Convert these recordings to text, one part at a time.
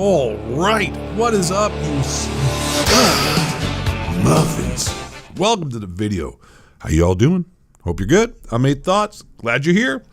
All right, what is up, you muffins? Welcome to the video. How y'all doing? Hope you're good. I'm 8 Thoughts. Glad you're here.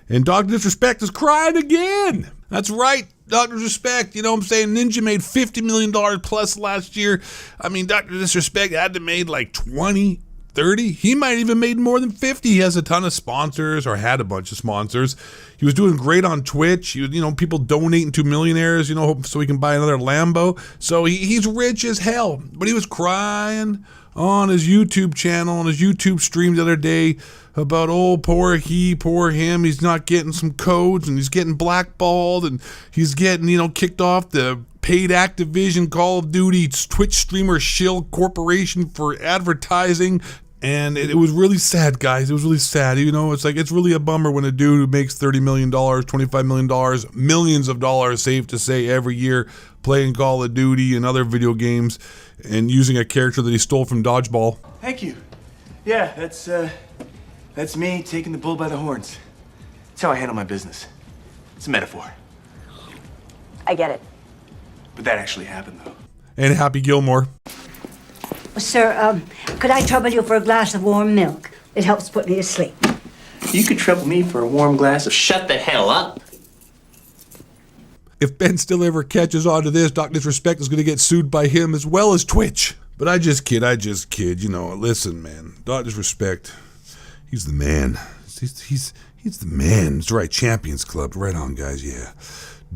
And Dr. Disrespect is crying again. That's right, Dr. Disrespect. You know what I'm saying? Ninja made $50 million plus last year. I mean, Dr. Disrespect had to made like 20, 30. He might even made more than 50. He has a ton of sponsors, or had a bunch of sponsors. He was doing great on Twitch. He was, people donating to millionaires, so he can buy another Lambo. So he's rich as hell. But he was crying on his YouTube channel, on his YouTube stream the other day about, oh, poor he, poor him. He's not getting some codes, and he's getting blackballed, and he's getting, kicked off the paid Activision Call of Duty Twitch streamer shill corporation for advertising. And it was really sad, guys. It was really sad. It's really a bummer when a dude who makes $30 million, $25 million, millions of dollars, safe to say, every year playing Call of Duty and other video games and using a character that he stole from Dodgeball. Thank you. Yeah, that's me taking the bull by the horns. That's how I handle my business. It's a metaphor. I get it. But that actually happened, though. And Happy Gilmore. Sir, could I trouble you for a glass of warm milk? It helps put me to sleep. You could trouble me for a warm glass of Shut the hell up. If Ben still ever catches on to this, Dr. Disrespect is going to get sued by him as well as Twitch. But I just kid. Listen, man. Dr. Disrespect, he's the man. He's the man. That's right, Champions Club. Right on, guys, yeah.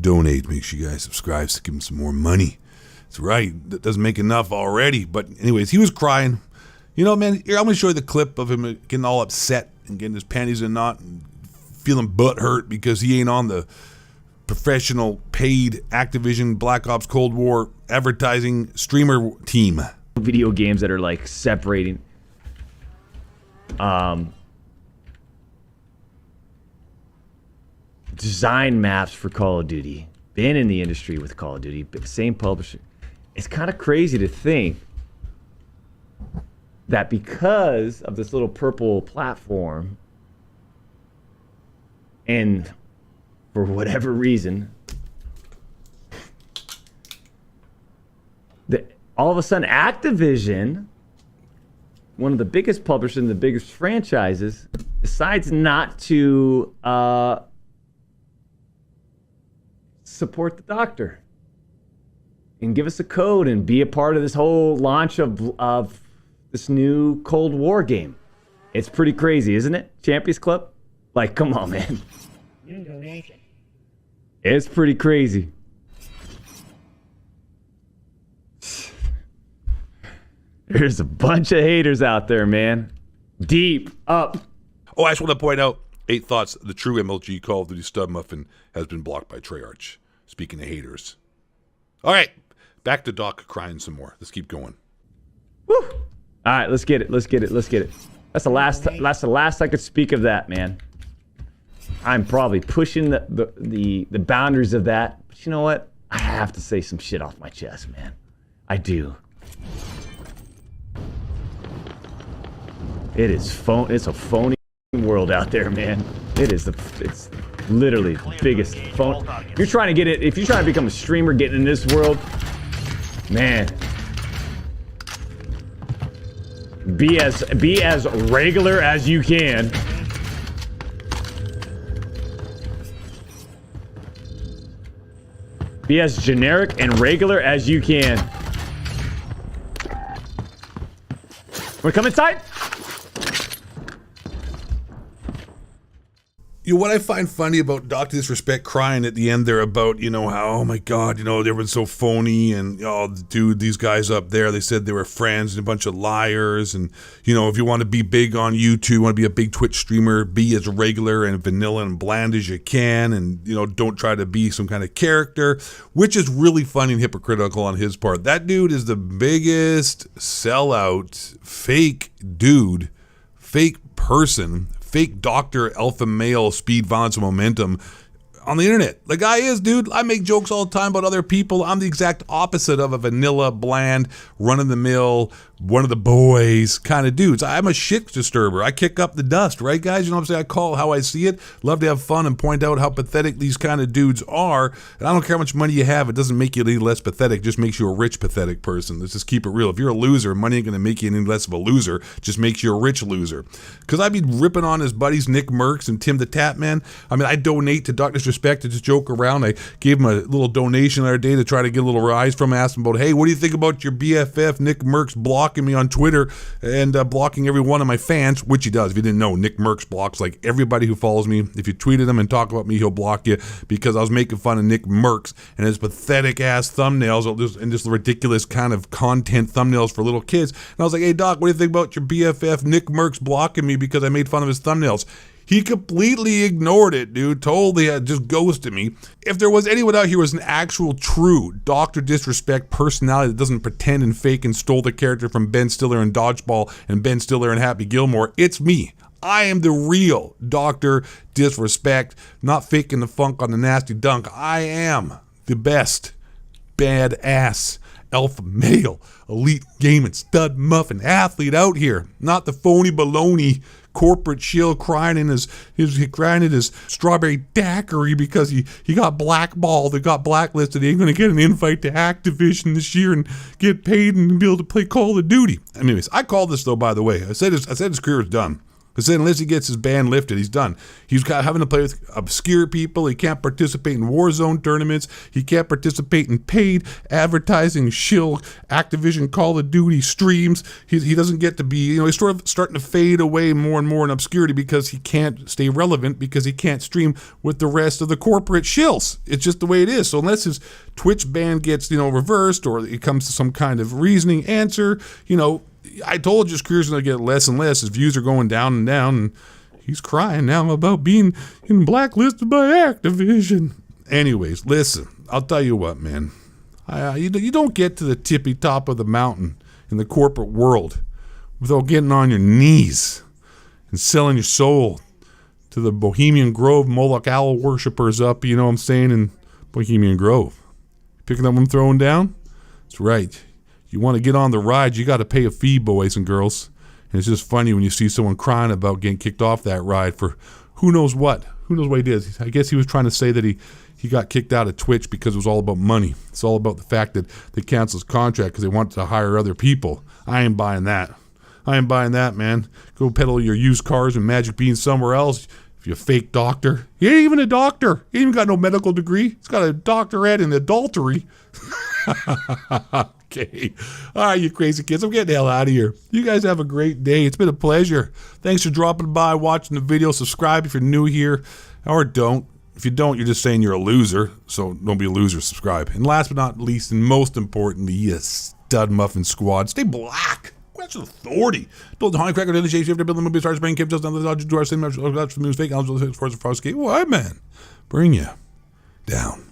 Donate. Make sure you guys subscribe so give him some more money. That's right. That doesn't make enough already. But anyways, he was crying. Man, here, I'm going to show you the clip of him getting all upset and getting his panties in a knot and feeling butthurt because he ain't on the professional paid Activision Black Ops Cold War advertising streamer team. Video games that are like separating design maps for Call of Duty. Been in the industry with Call of Duty, but same publisher. It's kind of crazy to think that because of this little purple platform, and for whatever reason, that all of a sudden Activision, one of the biggest publishers and the biggest franchises, decides not to support the doctor and give us a code and be a part of this whole launch of this new Cold War game. It's pretty crazy, isn't it? Champions Club? Like, come on, man. It's pretty crazy. There's a bunch of haters out there, man. Deep up. Oh, I just want to point out, 8 Thoughts, the true MLG Call of Duty Stud Muffin has been blocked by Treyarch. Speaking of haters. All right, back to Doc crying some more. Let's keep going. Woo! All right, let's get it. That's the last I could speak of that, man. I'm probably pushing the boundaries of that. But you know what? I have to say some shit off my chest, man. I do. It's a phony world out there, man. It's literally the biggest phone. If you're trying to become a streamer, getting in this world, man, be as regular as you can. Be as generic and regular as you can. Wanna come inside? What I find funny about Dr. Disrespect crying at the end there about, how, oh my God, they were so phony and, oh, dude, these guys up there, they said they were friends and a bunch of liars. And, if you want to be big on YouTube, want to be a big Twitch streamer, be as regular and vanilla and bland as you can. And, don't try to be some kind of character, which is really funny and hypocritical on his part. That dude is the biggest sellout, fake dude, fake person, fake doctor, alpha male, speed, violence, and momentum on the internet. The guy is, dude. I make jokes all the time about other people. I'm the exact opposite of a vanilla, bland, run-of-the-mill, one of the boys kind of dudes. I'm a shit disturber. I kick up the dust, right, guys? You know what I'm saying? I call how I see it. Love to have fun and point out how pathetic these kind of dudes are. And I don't care how much money you have. It doesn't make you any less pathetic. It just makes you a rich, pathetic person. Let's just keep it real. If you're a loser, money ain't going to make you any less of a loser. It just makes you a rich loser. Because I'd be ripping on his buddies, Nick Merckx and Tim the Tap Man. I mean, I donate to Dr. Disrespect to just joke around. I gave him a little donation the other day to try to get a little rise from him. Asked him about, hey, what do you think about your BFF, Nick Merckx, blocking me on Twitter and blocking every one of my fans, which he does. If you didn't know, Nick Merckx blocks like everybody who follows me. If you tweeted him and talk about me, he'll block you because I was making fun of Nick Merckx and his pathetic ass thumbnails and just ridiculous kind of content thumbnails for little kids. And I was like, hey, Doc, what do you think about your BFF, Nick Merckx, blocking me because I made fun of his thumbnails? He completely ignored it, dude. Totally just ghosted me. If there was anyone out here who was an actual true Dr. Disrespect personality that doesn't pretend and fake and stole the character from Ben Stiller in Dodgeball and Ben Stiller and Happy Gilmore, it's me. I am the real Dr. Disrespect, not faking the funk on the nasty dunk. I am the best badass alpha male, elite gaming stud muffin athlete out here. Not the phony baloney corporate shill crying in his strawberry daiquiri because he got blackballed and got blacklisted. He ain't gonna get an invite to Activision this year and get paid and be able to play Call of Duty. Anyways, I called this though, by the way. I said his career is done. I said unless he gets his ban lifted, he's done. He's having to play with obscure people. He can't participate in Warzone tournaments. He can't participate in paid advertising shill Activision Call of Duty streams. He doesn't get to be, he's sort of starting to fade away more and more in obscurity because he can't stay relevant because he can't stream with the rest of the corporate shills. It's just the way it is. So unless his Twitch ban gets, reversed or it comes to some kind of reasoning answer, I told you his career's going to get less and less. His views are going down and down, and he's crying now about being blacklisted by Activision. Anyways, listen, I'll tell you what, man. You don't get to the tippy top of the mountain in the corporate world without getting on your knees and selling your soul to the Bohemian Grove Moloch Owl worshippers up, in Bohemian Grove. Picking up what I'm throwing down? That's right. You want to get on the ride, you got to pay a fee, boys and girls. And it's just funny when you see someone crying about getting kicked off that ride for who knows what. Who knows what he did. I guess he was trying to say that he got kicked out of Twitch because it was all about money. It's all about the fact that they canceled his contract because they wanted to hire other people. I ain't buying that. I ain't buying that, man. Go peddle your used cars and magic beans somewhere else. If you're a fake doctor. He ain't even a doctor. He ain't even got no medical degree. He's got a doctorate in adultery. Okay. All right, you crazy kids. I'm getting the hell out of here. You guys have a great day. It's been a pleasure. Thanks for dropping by, watching the video. Subscribe if you're new here, or don't. If you don't, you're just saying you're a loser. So don't be a loser. Subscribe. And last but not least, and most importantly, you stud muffin squad, stay black. Question authority. Don't the honey cracker in the shape shifter building movie stars bring Kim just down the dodge to our same news fake. I'll just for the frost skate. Why, man? Bring you down.